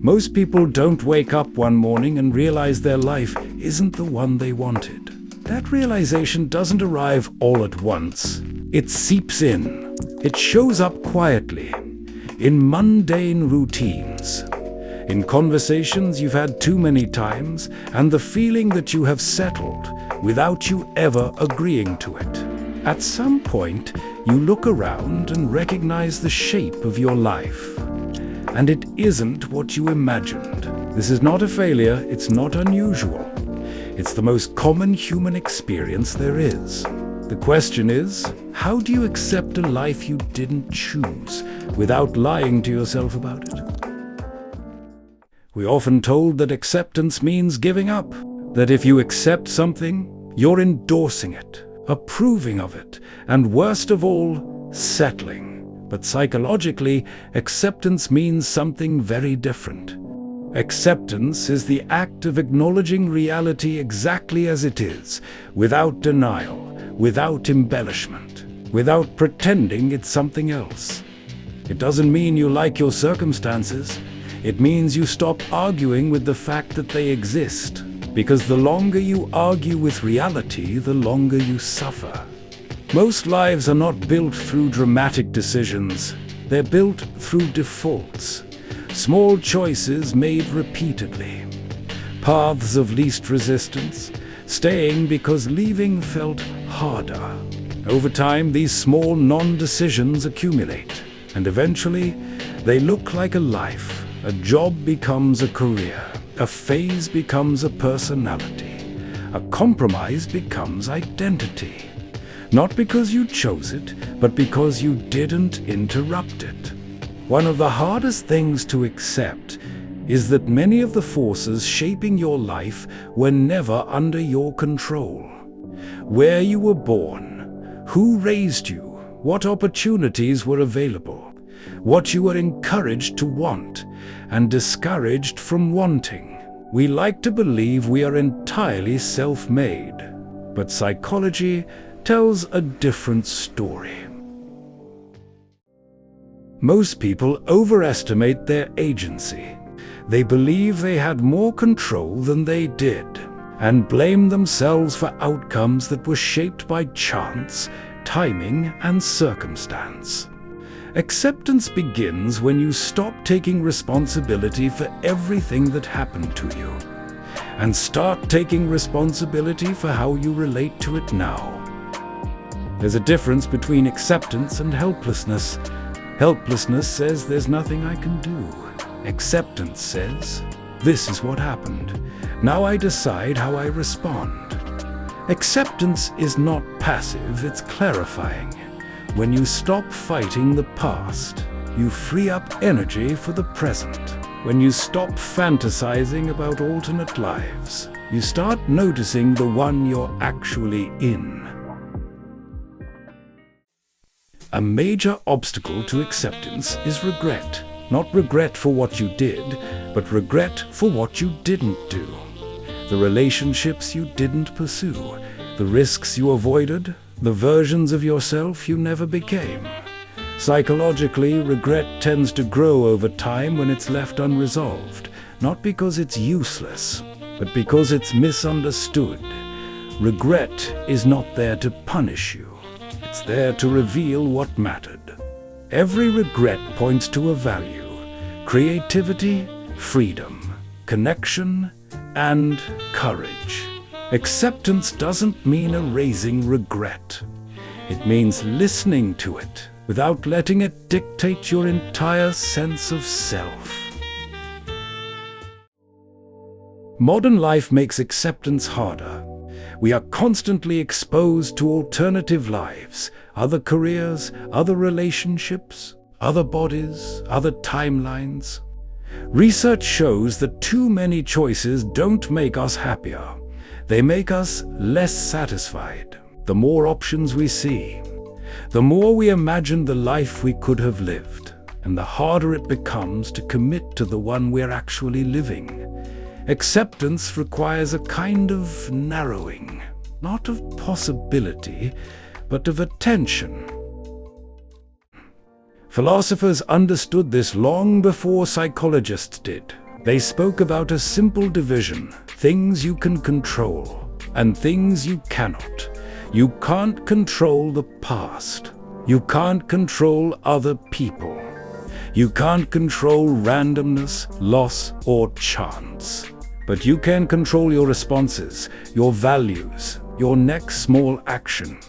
Most people don't wake up one morning and realize their life isn't the one they wanted. That realization doesn't arrive all at once. It seeps in. It shows up quietly, in mundane routines, in conversations you've had too many times, and the feeling that you have settled without you ever agreeing to it. At some point, you look around and recognize the shape of your life. And it isn't what you imagined. This is not a failure, it's not unusual. It's the most common human experience there is. The question is, how do you accept a life you didn't choose without lying to yourself about it? We're often told that acceptance means giving up, that if you accept something, you're endorsing it, approving of it, and worst of all, settling. But psychologically, acceptance means something very different. Acceptance is the act of acknowledging reality exactly as it is, without denial, without embellishment, without pretending it's something else. It doesn't mean you like your circumstances. It means you stop arguing with the fact that they exist, because the longer you argue with reality, the longer you suffer. Most lives are not built through dramatic decisions. They're built through defaults, small choices made repeatedly, paths of least resistance, staying because leaving felt harder. Over time, these small non-decisions accumulate, and eventually, they look like a life. A job becomes a career, a phase becomes a personality, a compromise becomes identity. Not because you chose it, but because you didn't interrupt it. One of the hardest things to accept is that many of the forces shaping your life were never under your control. Where you were born, who raised you, what opportunities were available, what you were encouraged to want and discouraged from wanting. We like to believe we are entirely self-made, but psychology tells a different story. Most people overestimate their agency. They believe they had more control than they did, and blame themselves for outcomes that were shaped by chance, timing, and circumstance. Acceptance begins when you stop taking responsibility for everything that happened to you, and start taking responsibility for how you relate to it now. There's a difference between acceptance and helplessness. Helplessness says there's nothing I can do. Acceptance says, this is what happened. Now I decide how I respond. Acceptance is not passive, it's clarifying. When you stop fighting the past, you free up energy for the present. When you stop fantasizing about alternate lives, you start noticing the one you're actually in. A major obstacle to acceptance is regret. Not regret for what you did, but regret for what you didn't do. The relationships you didn't pursue, the risks you avoided, the versions of yourself you never became. Psychologically, regret tends to grow over time when it's left unresolved, not because it's useless, but because it's misunderstood. Regret is not there to punish you. It's there to reveal what mattered. Every regret points to a value: creativity, freedom, connection, and courage. Acceptance doesn't mean erasing regret. It means listening to it without letting it dictate your entire sense of self. Modern life makes acceptance harder. We are constantly exposed to alternative lives, other careers, other relationships, other bodies, other timelines. Research shows that too many choices don't make us happier. They make us less satisfied. The more options we see, the more we imagine the life we could have lived, and the harder it becomes to commit to the one we're actually living. Acceptance requires a kind of narrowing, not of possibility, but of attention. Philosophers understood this long before psychologists did. They spoke about a simple division: things you can control and things you cannot. You can't control the past. You can't control other people. You can't control randomness, loss, or chance. But you can control your responses, your values, your next small action.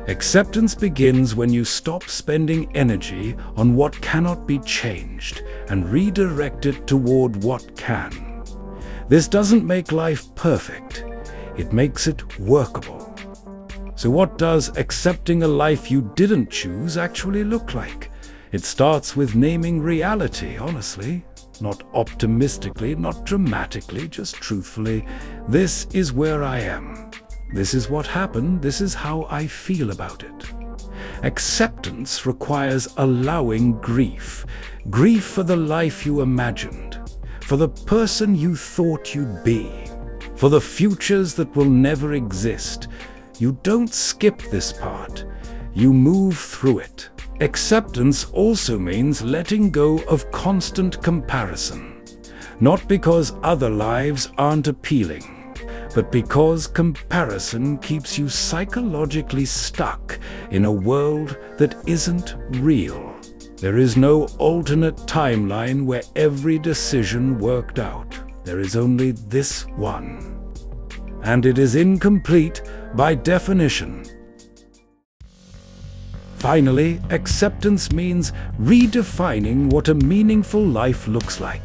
Acceptance begins when you stop spending energy on what cannot be changed and redirect it toward what can. This doesn't make life perfect. It makes it workable. So what does accepting a life you didn't choose actually look like? It starts with naming reality, honestly. Not optimistically, not dramatically, just truthfully. This is where I am. This is what happened. This is how I feel about it. Acceptance requires allowing grief. Grief for the life you imagined, for the person you thought you'd be, for the futures that will never exist. You don't skip this part. You move through it. Acceptance also means letting go of constant comparison. Not because other lives aren't appealing, but because comparison keeps you psychologically stuck in a world that isn't real. There is no alternate timeline where every decision worked out. There is only this one. And it is incomplete by definition. Finally, acceptance means redefining what a meaningful life looks like.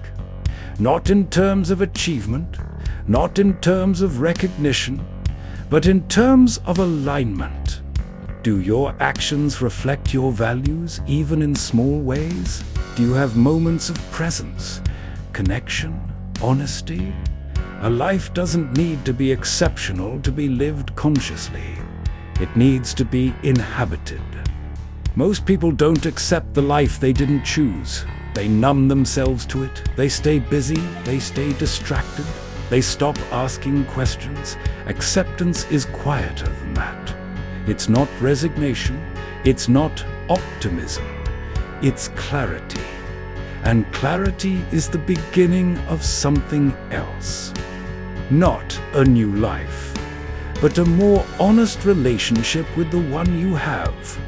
Not in terms of achievement, not in terms of recognition, but in terms of alignment. Do your actions reflect your values, even in small ways? Do you have moments of presence, connection, honesty? A life doesn't need to be exceptional to be lived consciously. It needs to be inhabited. Most people don't accept the life they didn't choose. They numb themselves to it. They stay busy. They stay distracted. They stop asking questions. Acceptance is quieter than that. It's not resignation. It's not optimism. It's clarity. And clarity is the beginning of something else. Not a new life, but a more honest relationship with the one you have.